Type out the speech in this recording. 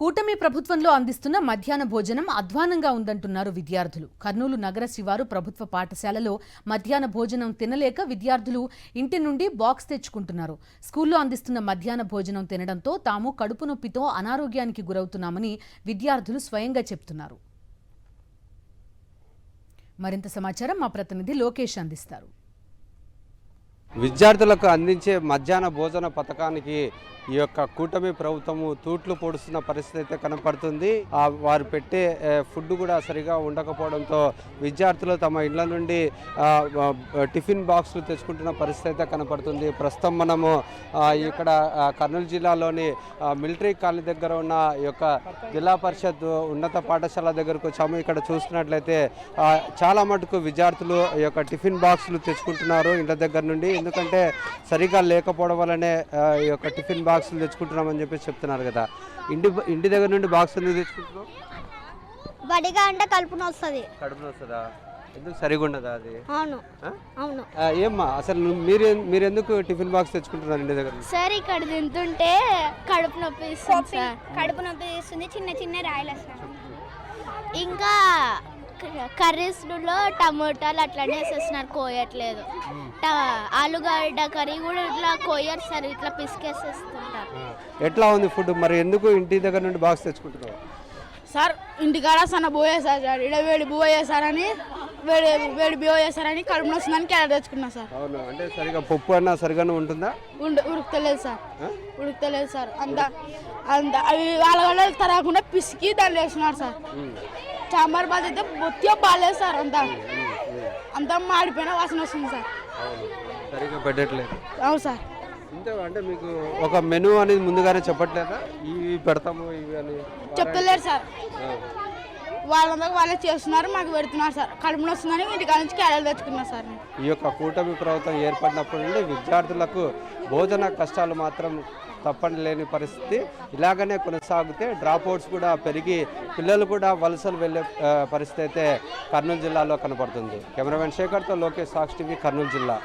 కూటమి ప్రభుత్వంలో అందిస్తున్న మధ్యాహ్న భోజనం అధ్వానంగా ఉందంటున్నారు విద్యార్థులు. కర్నూలు నగర శివారు ప్రభుత్వ పాఠశాలలో మధ్యాహ్న భోజనం తినలేక విద్యార్థులు ఇంటి నుండి బాక్స్ తెచ్చుకుంటున్నారు. స్కూల్లో అందిస్తున్న మధ్యాహ్న భోజనం తినడంతో తాము కడుపు నొప్పితో అనారోగ్యానికి గురవుతున్నామని విద్యార్థులు స్వయంగా చెబుతున్నారు. మరింత సమాచారం మా ప్రతినిధి లోకేష్ అందిస్తారు. విద్యార్థులకు అందించే మధ్యాహ్న భోజన పథకానికి ఈ యొక్క కూటమి ప్రభుత్వము తూట్లు పొడుస్తున్న పరిస్థితి అయితే కనపడుతుంది. వారు పెట్టే ఫుడ్ కూడా సరిగా ఉండకపోవడంతో విద్యార్థులు తమ ఇళ్ల నుండి టిఫిన్ బాక్సులు తెచ్చుకుంటున్న పరిస్థితి అయితే కనపడుతుంది. ప్రస్తుతం మనము ఇక్కడ కర్నూలు జిల్లాలోని మిలిటరీ కాలనీ దగ్గర ఉన్న ఈ యొక్క జిల్లా పరిషత్ ఉన్నత పాఠశాల దగ్గరకు వచ్చాము. ఇక్కడ చూస్తున్నట్లయితే చాలా మటుకు విద్యార్థులు ఈ యొక్క టిఫిన్ బాక్సులు తెచ్చుకుంటున్నారు ఇంటి దగ్గర నుండి. ఎందుకంటే సరిగా లేకపోవడం వల్లనే ఈ యొక్క టిఫిన్ బాక్సులు తెచ్చుకుంటున్నామని చెప్పి చెప్తున్నారు కదా. ఇంటి దగ్గర నుండి బాక్స్ ఎందుకు తెచ్చుకుంటున్నాం? బడిగా అంటే కడుపున వస్తుందా? ఎందుకు సరిగా ఉండదా అది? అవును అవును. ఏమ్మా అసలు మీరు ఎందుకు టిఫిన్ బాక్స్ తెచ్చుకుంటున్నారు ఇంటి దగ్గర? సార్ ఇక్కడ తింటుంటే కడుపు నొప్పి తీస్తుంది, చిన్న చిన్న రాయలు వస్తాయి. ఇంకా కర్రీస్లో టమోటాలు అట్లానే వేసేస్తున్నారు, కోయట్లేదు. ఆలుగడ్డ కర్రీ కూడా ఇట్లా కోయరు సార్, ఇట్లా పిసికేసేస్తుంటారు. ఎట్లా ఉంది ఫుడ్? మరి ఎందుకు ఇంటి దగ్గర నుండి బాక్స్ తెచ్చుకుంటున్నారు సార్? ఇంటికాడ సన్న పోయేసారు సార్, ఇక్కడ వేడి పోయేసారని వేడి పోయేసారని కడుపు వస్తుందని క్యారెట్ తెచ్చుకున్నా సార్. అవును, అంటే సరిగా పప్పు అన్నా సరిగానే ఉంటుందా? ఉడుకుతలేదు సార్. అంత అవి వాళ్ళ తరగకుండా పిసికి దాన్ని వేస్తున్నారు సార్. సాంబార్ బాధ అయితే బొత్తిగా బాగాలేదు సార్. అంతా మాడిపోయిన వాసన వస్తుంది సార్. సరిగా పెట్టట్లేదు. అవును సార్. అంటే మీకు ఒక మెనూ అనేది ముందుగానే చెప్పట్లేదా? ఇవి పెడతాము ఇవి అని చెప్తలేరు సార్. వాళ్ళందరూ వాళ్ళే చేస్తున్నారు, మాకు పెడుతున్నారు సార్. కడుపులో వస్తుందని ఇంటికాడ నుంచి క్యారెట్ తెచ్చుకున్నారు సార్. ఈ యొక్క కూటమి ప్రభుత్వం ఏర్పడినప్పటి నుండి విద్యార్థులకు భోజన కష్టాలు మాత్రం తప్పని లేని పరిస్థితి. ఇలాగనే కొనసాగితే డ్రాప్అవుట్స్ కూడా పెరిగి పిల్లలు కూడా వలసలు వెళ్ళే పరిస్థితి అయితే కర్నూలు జిల్లాలో కనపడుతుంది. కెమెరామెన్ శేఖర్తో లోకేష్, సాక్షి టీవీ, కర్నూలు జిల్లా.